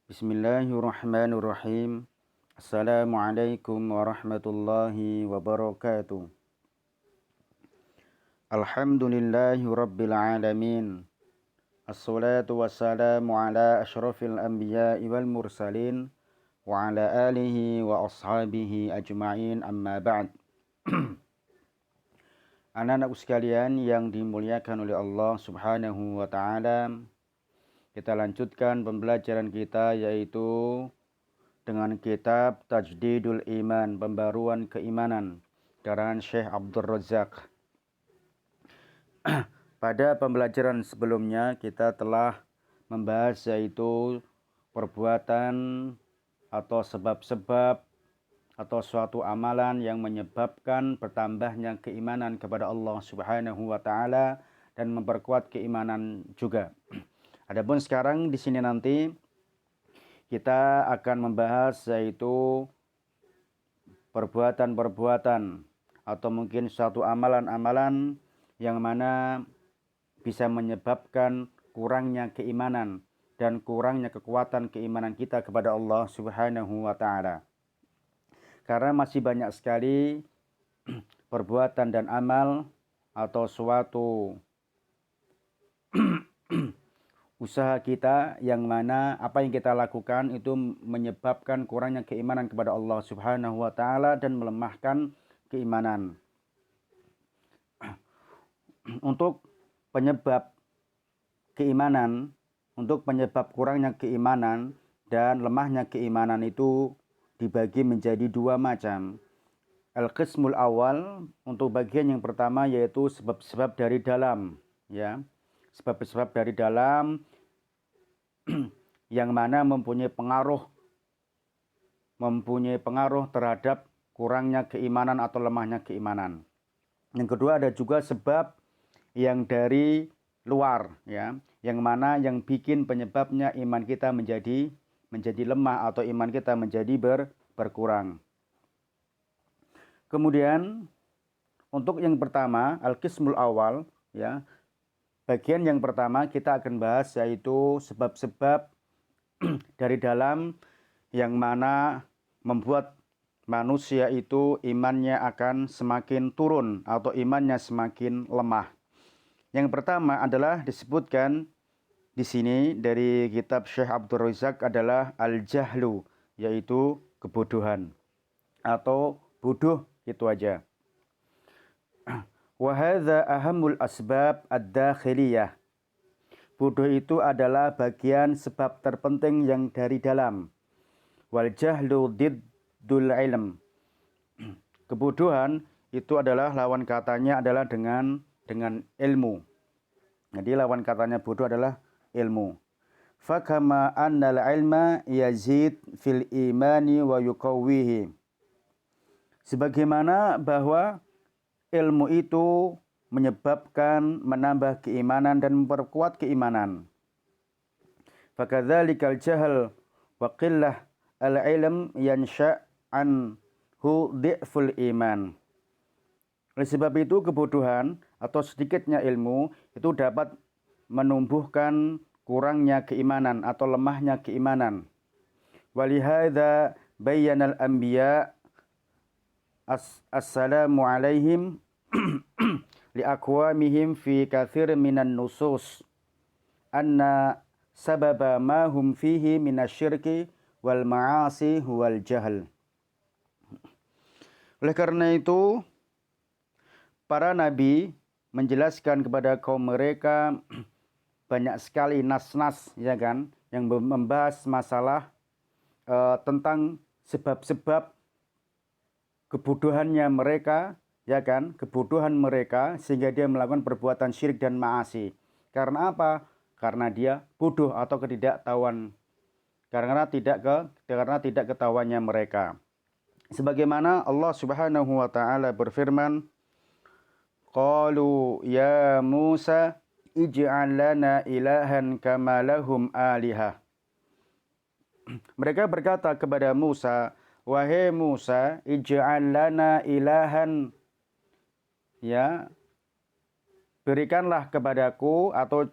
Bismillahirrahmanirrahim. Assalamualaikum warahmatullahi wabarakatuh. Alhamdulillahi rabbil alamin. Assalatu wassalamu ala asyrafil anbiya'i wal mursalin wa ala alihi wa ashabihi ajma'in, amma ba'd. Anak-anakku sekalian yang dimuliakan oleh Allah Subhanahu wa taala, kita lanjutkan pembelajaran kita yaitu dengan kitab Tajdidul Iman, pembaruan keimanan, karangan Syekh Abdul Razak. Pada pembelajaran sebelumnya kita telah membahas yaitu perbuatan atau sebab-sebab atau suatu amalan yang menyebabkan bertambahnya keimanan kepada Allah Subhanahu wa taala dan memperkuat keimanan juga. Adapun sekarang di sini nanti kita akan membahas yaitu perbuatan-perbuatan atau mungkin suatu amalan-amalan yang mana bisa menyebabkan kurangnya keimanan dan kurangnya kekuatan keimanan kita kepada Allah Subhanahu wa taala. Karena masih banyak sekali perbuatan dan amal atau suatu usaha kita yang mana apa yang kita lakukan itu menyebabkan kurangnya keimanan kepada Allah Subhanahu wa taala dan melemahkan keimanan. Untuk penyebab keimanan, untuk penyebab kurangnya keimanan dan lemahnya keimanan itu dibagi menjadi dua macam. Al-qismul awal, untuk bagian yang pertama yaitu sebab-sebab dari dalam, ya. Sebab-sebab dari dalam yang mana mempunyai pengaruh terhadap kurangnya keimanan atau lemahnya keimanan. Yang kedua ada juga sebab yang dari luar, ya, yang mana yang bikin penyebabnya iman kita menjadi lemah atau iman kita menjadi berkurang. Kemudian untuk yang pertama, al-qismul awal, ya. Bagian yang pertama kita akan bahas yaitu sebab-sebab dari dalam yang mana membuat manusia itu imannya akan semakin turun atau imannya semakin lemah. Yang pertama adalah disebutkan di sini dari kitab Syekh Abdul Razak adalah al-jahlu, yaitu kebodohan atau bodoh, itu aja. Wa hadza ahammul asbab ad-dakhiliyah. Bodoh itu adalah bagian sebab terpenting yang dari dalam. Wal jahlu diddul ilm. Kebodohan itu adalah lawan katanya adalah dengan ilmu. Jadi lawan katanya bodoh adalah ilmu. Fakama annal ilma yazid fil imani wa yuqawwihi. Sebagaimana bahwa ilmu itu menyebabkan menambah keimanan dan memperkuat keimanan. Fakadzalikal jahl wa qillah al-ilm yansha' anhu dhi'ful iman. Oleh sebab itu kebodohan atau sedikitnya ilmu itu dapat menumbuhkan kurangnya keimanan atau lemahnya keimanan. Walihadza bayyana al-anbiya assalamu alaihim liaqwamihim fi katsir minan nusus anna sababa ma hum fihi minasyirki wal ma'asi huwal jahl. Oleh karena itu para nabi menjelaskan kepada kaum mereka banyak sekali nas-nas, ya kan, yang membahas masalah tentang sebab-sebab kebodohannya mereka, ya kan, kebodohan mereka sehingga dia melakukan perbuatan syirik dan ma'asi. Karena apa? Karena dia bodoh atau ketidaktahuan. Karena tidak ketahuannya mereka. Sebagaimana Allah Subhanahu wa taala berfirman, qalu ya Musa ij'al lana ilahan kama lahum alihah. Mereka berkata kepada Musa, wahai Musa, ij'al lana ilahan, ya, berikanlah kepadaku atau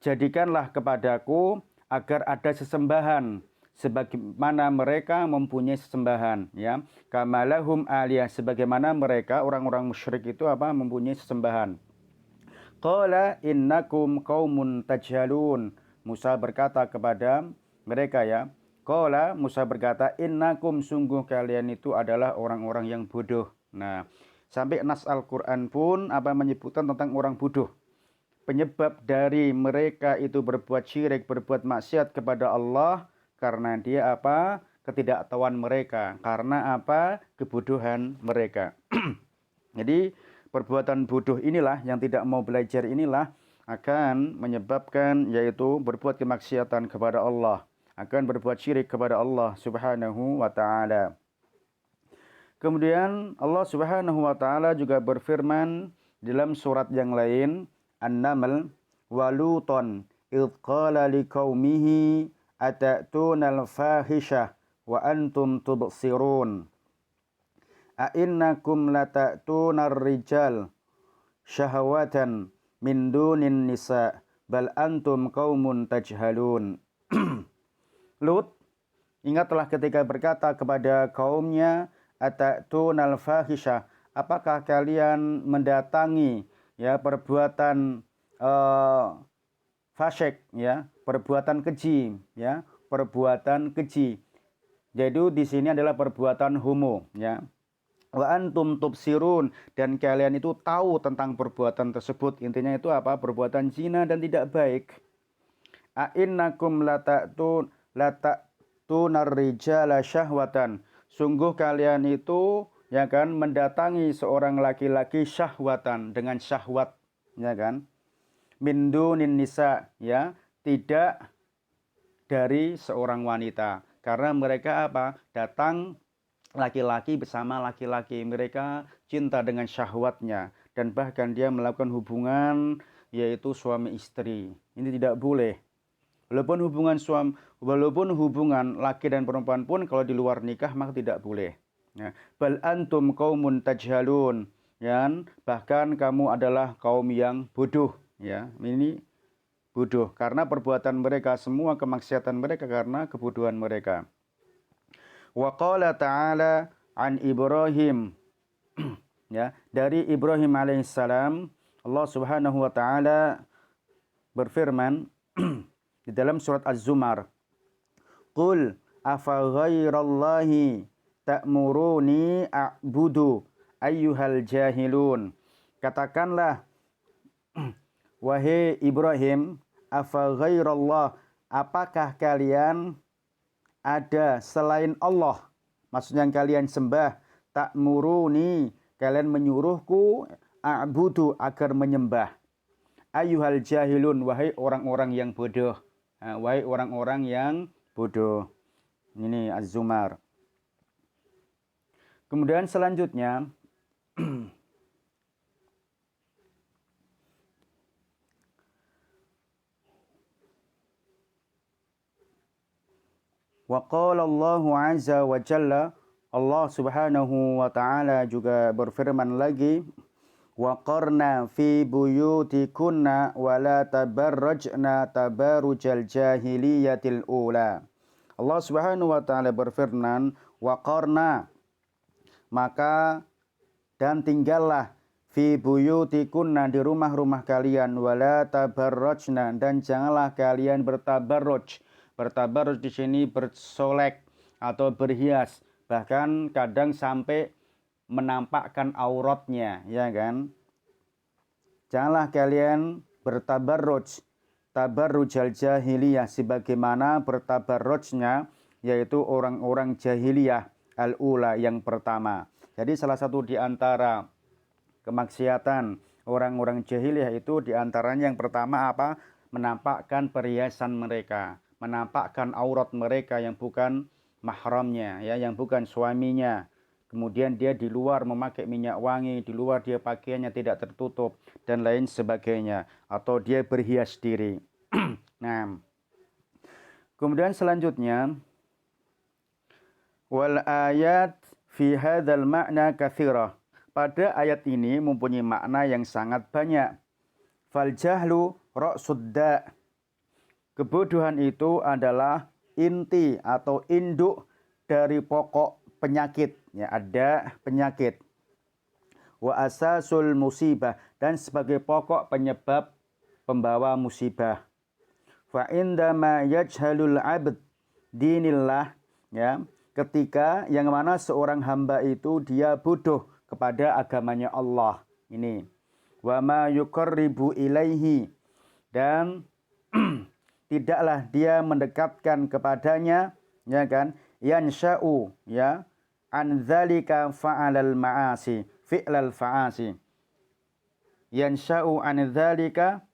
jadikanlah kepadaku agar ada sesembahan sebagaimana mereka mempunyai sesembahan, ya. Kamalahum aliyah, sebagaimana mereka orang-orang musyrik itu mempunyai sesembahan. Qala innakum qaumun tajhalun. Musa berkata kepada mereka, ya. Qala, Musa berkata, innakum, sungguh kalian itu adalah orang-orang yang bodoh. Nah, sampai nas Al-Qur'an pun menyebutkan tentang orang bodoh. Penyebab dari mereka itu berbuat syirik, berbuat maksiat kepada Allah karena dia ketidaktahuan mereka, karena kebodohan mereka. Jadi perbuatan bodoh inilah, yang tidak mau belajar inilah akan menyebabkan yaitu berbuat kemaksiatan kepada Allah, akan berbuat syirik kepada Allah Subhanahu wa taala. Kemudian Allah Subhanahu wa taala juga berfirman dalam surat yang lain, An-Naml, waluton idh qala liqaumihi atatuna al-fahisha wa antum tubsirun a'innakum latatuna ar-rijal syahwatan min dunin nisa bal antum qaumun tajhalun. Lut, ingatlah ketika berkata kepada kaumnya, atatuna al-fahisha, apakah kalian mendatangi perbuatan fasyik, perbuatan keji, perbuatan keji. Jadi di sini adalah perbuatan homo, Wa antum tubsirun, dan kalian itu tahu tentang perbuatan tersebut. Intinya itu perbuatan zina dan tidak baik. A'innakum latatunar rijala syahwatan. Sungguh kalian itu mendatangi seorang laki-laki syahwatan, dengan syahwat, min dunin nisa, tidak dari seorang wanita, karena mereka datang laki-laki bersama laki-laki, mereka cinta dengan syahwatnya, dan bahkan dia melakukan hubungan yaitu suami istri. Ini tidak boleh. Walaupun hubungan laki dan perempuan pun kalau di luar nikah maka tidak boleh. Bal antum qaumun tajhalun, bahkan kamu adalah kaum yang bodoh, Ini bodoh karena perbuatan mereka, semua kemaksiatan mereka karena kebodohan mereka. Wa qala ta'ala an Ibrahim, dari Ibrahim alaihissalam, Allah Subhanahu wa taala berfirman di dalam surat Az-Zumar, qul afa ghairallahi ta'muruni a'budu ayyuhal jahilun. Katakanlah, wahai Ibrahim, afa ghairallah, apakah kalian ada selain Allah, maksudnya yang kalian sembah, ta'muruni, kalian menyuruhku, a'budu, agar menyembah, ayyuhal jahilun, wahai orang-orang yang bodoh. Wahai orang-orang yang bodoh. Ini Az-Zumar. Kemudian selanjutnya wa qala Allahu azza wa jalla, Allah Subhanahu wa taala juga berfirman lagi, wa qarna fi buyutikunna wa la tabarrajna tabarujal jahiliyatil ula. Allah Subhanahu wa taala berfirman, wa qarna, maka dan tinggallah, fi buyutikunna, di rumah-rumah kalian, wa la tabarrajna, dan janganlah kalian bertabarruj. Bertabarruj di sini bersolek atau berhias, bahkan kadang sampai menampakkan auratnya, Janganlah kalian bertabarruj, tabarrujal jahiliyah, sebagaimana bertabarrujnya yaitu orang-orang jahiliyah al-ula, yang pertama. Jadi salah satu di antara kemaksiatan orang-orang jahiliyah itu di antaranya yang pertama menampakkan perhiasan mereka, menampakkan aurat mereka yang bukan mahramnya, yang bukan suaminya. Kemudian dia di luar memakai minyak wangi, di luar dia pakaiannya tidak tertutup dan lain sebagainya, atau dia berhias diri. Nah, kemudian selanjutnya, wal ayat fi hadzal ma'na katsirah. Pada ayat ini mempunyai makna yang sangat banyak. Fal jahlu ra'sud da'. Kebodohan itu adalah inti atau induk dari pokok penyakit, ya, ada penyakit. Wa asasul musibah, dan sebagai pokok penyebab pembawa musibah. Fa indama yajhalul abd dinillah, ya, ketika yang mana seorang hamba itu dia bodoh kepada agamanya Allah. Ini wa ma yuqarribu ilaihi, dan tidaklah dia mendekatkan kepadanya, ya kan, yansha'u, ya, an dzalika fa'alal ma'asi, fi'lal fa'asi. Yansha'u an dzalika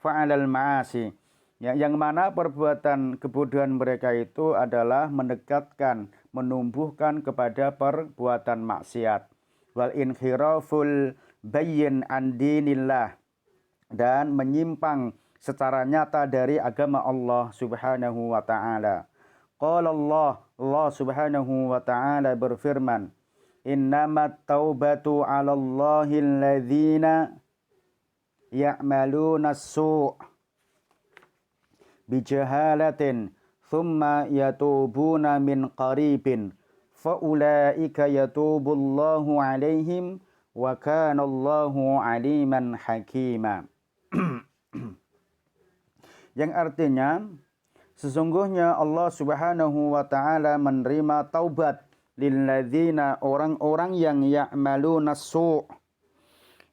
fa'alal ma'asi. Ya, yang mana perbuatan kebodohan mereka itu adalah mendekatkan, menumbuhkan kepada perbuatan maksiat. Wal inkhiraful bayyin an dinillah, dan menyimpang secara nyata dari agama Allah Subhanahu wa taala. Qala Allah Subhanahu wa taala berfirman, "Innamat taubatu 'alallahi alladzina ya'maluna as-su' bijahalatin thumma yatubuna min qaribin faulaika yatubullahu 'alaihim wa kana Allahu 'aliman hakima." Yang artinya, sesungguhnya Allah Subhanahu wa taala menerima taubat lilladzina, orang-orang yang ya'maluna as-su',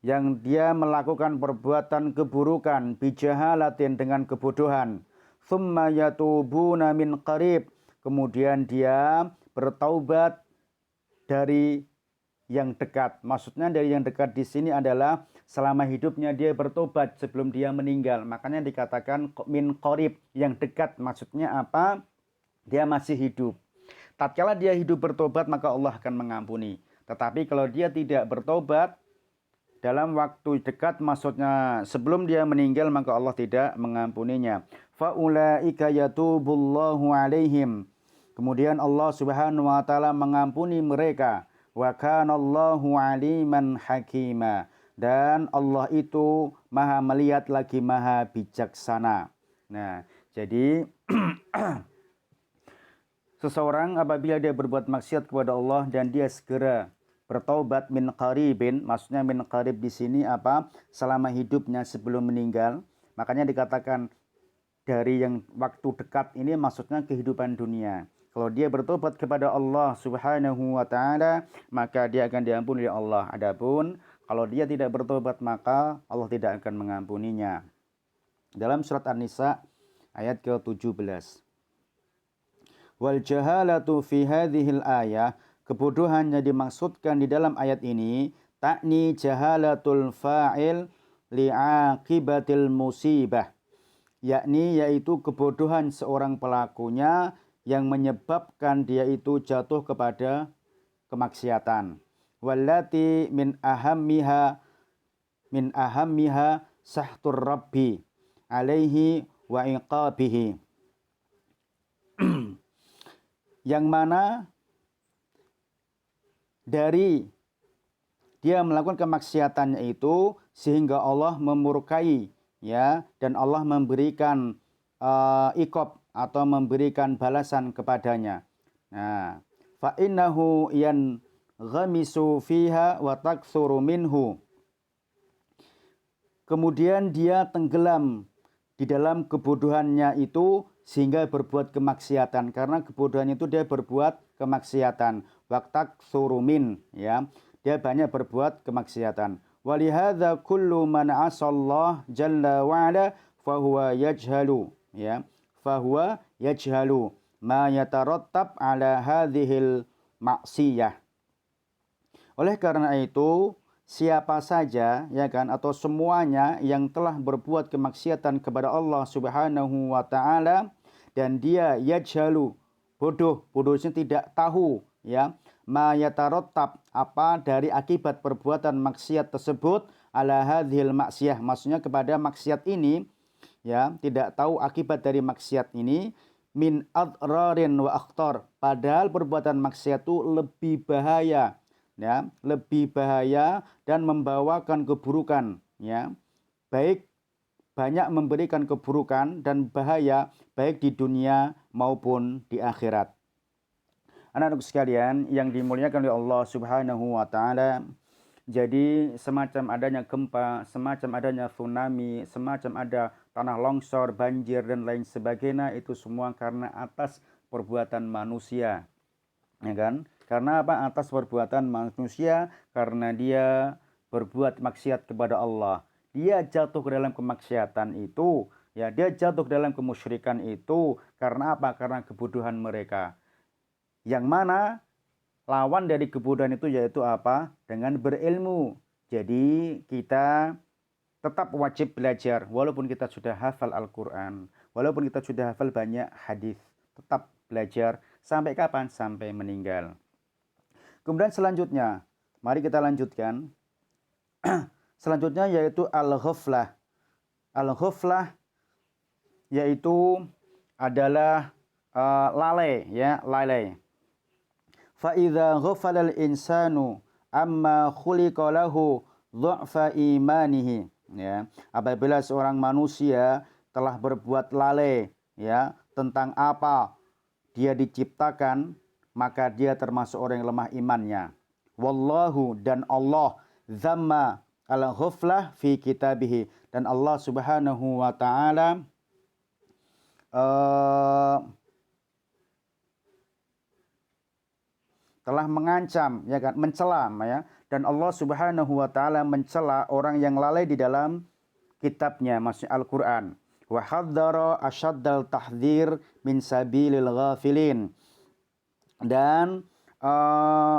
yang dia melakukan perbuatan keburukan, bijahalatin, dengan kebodohan, thumma yatubuna min qarib, kemudian dia bertaubat dari yang dekat. Maksudnya dari yang dekat di sini adalah selama hidupnya dia bertobat sebelum dia meninggal. Makanya dikatakan min qarib, yang dekat. Maksudnya apa? Dia masih hidup. Tatkala dia hidup bertobat, maka Allah akan mengampuni. Tetapi kalau dia tidak bertobat dalam waktu dekat, maksudnya sebelum dia meninggal, maka Allah tidak mengampuninya. Faulaika yatubullahu alaihim, kemudian Allah Subhanahu wa taala mengampuni mereka. Wa kanallahu aliman hakima, dan Allah itu maha melihat lagi maha bijaksana. Nah, jadi seseorang apabila dia berbuat maksiat kepada Allah dan dia segera bertaubat min qaribin, maksudnya min qarib di sini apa? Selama hidupnya sebelum meninggal. Makanya dikatakan dari yang waktu dekat ini maksudnya kehidupan dunia. Kalau dia bertobat kepada Allah Subhanahu wa taala, maka dia akan diampuni oleh Allah. Adapun kalau dia tidak bertobat, maka Allah tidak akan mengampuninya. Dalam surat An-Nisa ayat ke-17. Wal jahalatu fi hadhil ayah, kebodohan yang dimaksudkan di dalam ayat ini takni jahalatul fa'il li'aqibatil musibah, yakni yaitu kebodohan seorang pelakunya yang menyebabkan dia itu jatuh kepada kemaksiatan. Wallati min ahammiha sahtur rabbi alaihi wa iqabihi, yang mana dari dia melakukan kemaksiatannya itu sehingga Allah memurkai, ya, dan Allah memberikan iqab atau memberikan balasan kepadanya. Nah, fa innahu yanghamisu fiha wa taktsuru minhu, kemudian dia tenggelam di dalam kebodohannya itu sehingga berbuat kemaksiatan. Karena kebodohan itu dia berbuat kemaksiatan. Waktak surumin, ya, dia banyak berbuat kemaksiatan. Walihadza kullu man asallah jalla wa'ala fahuwa yajhalu, ya, fahuwa yajhalu ma yatarattab ala hadhil maksiyah. Oleh karena itu, siapa saja, ya kan, atau semuanya yang telah berbuat kemaksiatan kepada Allah Subhanahu wa taala dan dia yajhalu, bodohnya tidak tahu, ya, ma yatarattab, apa dari akibat perbuatan maksiat tersebut, ala hadhil maksiyah, maksudnya kepada maksiat ini, ya, tidak tahu akibat dari maksiat ini, min adrarin wa akhtar, padahal perbuatan maksiat itu lebih bahaya, ya, lebih bahaya dan membawakan keburukan, ya, baik banyak memberikan keburukan dan bahaya baik di dunia maupun di akhirat. Anak-anak sekalian yang dimuliakan oleh Allah Subhanahu wa taala, jadi semacam adanya gempa, semacam adanya tsunami, semacam ada tanah longsor, banjir dan lain sebagainya, itu semua karena atas perbuatan manusia. Ya kan? Karena apa? Atas perbuatan manusia, karena dia berbuat maksiat kepada Allah. Dia jatuh ke dalam kemaksiatan itu, ya, dia jatuh ke dalam kemusyrikan itu karena apa? Karena kebodohan mereka. Yang mana lawan dari kebodohan itu yaitu apa? Dengan berilmu. Jadi kita tetap wajib belajar walaupun kita sudah hafal Al-Quran, walaupun kita sudah hafal banyak hadis, tetap belajar sampai kapan? Sampai meninggal. Kemudian selanjutnya, mari kita lanjutkan. Selanjutnya yaitu al-ghaflah. Al-ghaflah yaitu adalah lalai, ya, lalai. Fa'idha ghafalal insanu amma khuliqa lahu dhu'fa imanihi, ya, apabila seorang manusia telah berbuat lalai, ya, tentang apa dia diciptakan, maka dia termasuk orang yang lemah imannya. Wallahu, dan Allah zamma al-ghaflah fi kitabihi, dan Allah Subhanahu wa taala telah mengancam, ya kan, mencela, ya, dan Allah Subhanahu wa taala mencela orang yang lalai di dalam kitabnya, maksudnya Al-Qur'an. Wa hadzara asyaddal tahdzir min sabilil ghafilin, dan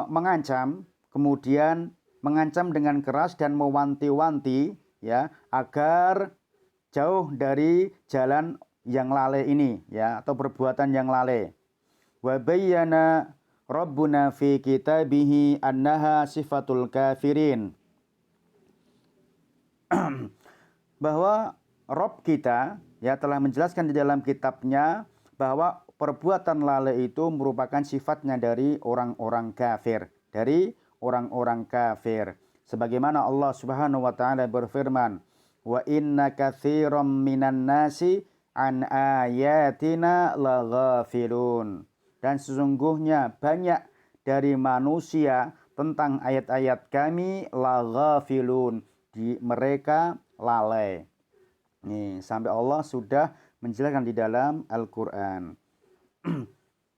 mengancam, kemudian mengancam dengan keras dan mewanti-wanti, ya, agar jauh dari jalan yang lalai ini, ya, atau perbuatan yang lalai. Wa bayyana Rabbuna fi kitabihi annaha sifatul kafirin, bahwa Rabb kita, ya, telah menjelaskan di dalam kitabnya bahwa perbuatan lalai itu merupakan sifatnya dari orang-orang kafir, dari orang-orang kafir. Sebagaimana Allah Subhanahu wa taala berfirman, "Wa inna katsiran minan nasi an ayatina laghafilun." Dan sesungguhnya banyak dari manusia tentang ayat-ayat kami laghafilun, mereka lalai. Nih, sampai Allah sudah menjelaskan di dalam Al-Qur'an.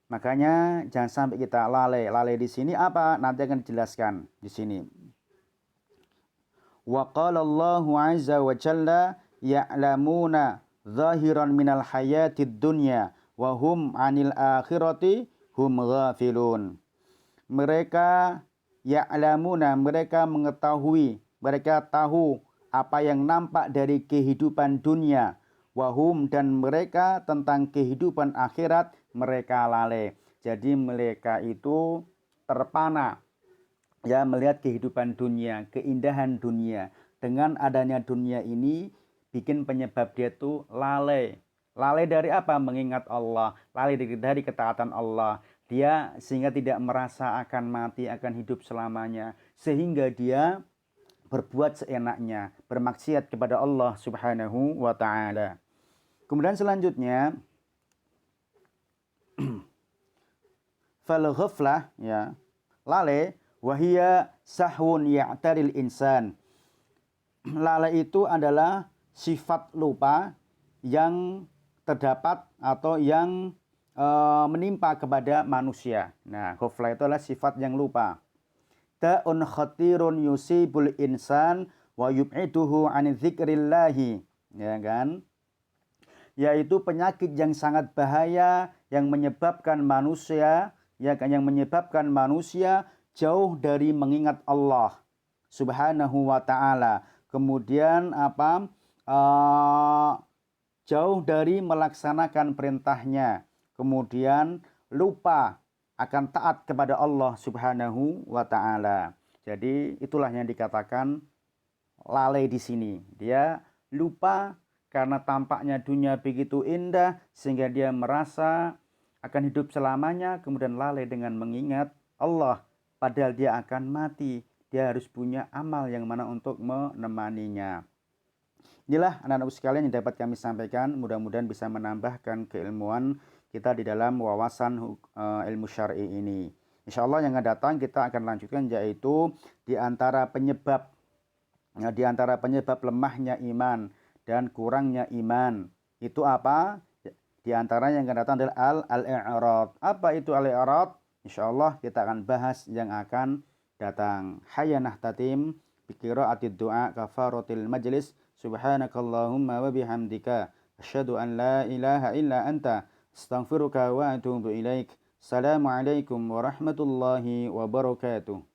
Makanya jangan sampai kita lalai. Lalai di sini apa? Nanti akan dijelaskan di sini. Wa qala Allahu 'azza wa jalla ya'lamuna zahiran minal hayatid dunya wa hum 'anil akhirati hum ghafilun. Mereka ya'lamuna, mereka mengetahui, mereka tahu apa yang nampak dari kehidupan dunia. Wahum, dan mereka tentang kehidupan akhirat mereka lalai. Jadi mereka itu terpana, ya, melihat kehidupan dunia, keindahan dunia. Dengan adanya dunia ini bikin penyebab dia itu lalai. Lalai dari apa? Mengingat Allah, lalai dari ketaatan Allah. Dia sehingga tidak merasa akan mati, akan hidup selamanya, sehingga dia berbuat seenaknya, bermaksiat kepada Allah Subhanahu wa taala. Kemudian selanjutnya fal ghaflah, ya, lalai, wahia sahwun ya'taril insan. Lalai itu adalah sifat lupa yang terdapat atau yang menimpa kepada manusia. Nah, ghaflah itu adalah sifat yang lupa. Ta'un khatirun yusibul insan wa yub'iduhu 'an dzikrillahi, ya kan? Yaitu penyakit yang sangat bahaya yang menyebabkan manusia, ya kan, yang menyebabkan manusia jauh dari mengingat Allah Subhanahu wa taala. Kemudian apa? Jauh dari melaksanakan perintahnya. Kemudian lupa akan taat kepada Allah Subhanahu wa taala. Jadi itulah yang dikatakan lalai di sini. Dia lupa karena tampaknya dunia begitu indah sehingga dia merasa akan hidup selamanya, kemudian lalai dengan mengingat Allah, padahal dia akan mati. Dia harus punya amal yang mana untuk menemaninya. Inilah anak-anakku sekalian yang dapat kami sampaikan, mudah-mudahan bisa menambahkan keilmuan kita di dalam wawasan ilmu syar'i ini. Insya Allah yang akan datang kita akan lanjutkan, yaitu di antara penyebab lemahnya iman dan kurangnya iman itu apa? Di antara yang akan datang adalah al-i'rad. Apa itu al-i'rad? Insya Allah kita akan bahas yang akan datang. Hayyanah tatim bi qiraatid du'a kafaratil majlis. Subhanakallahumma wa bihamdika asyhadu an la ilaha illa anta astaghfiruka wa atubu ilaik. Assalamualaikum warahmatullahi wabarakatuh.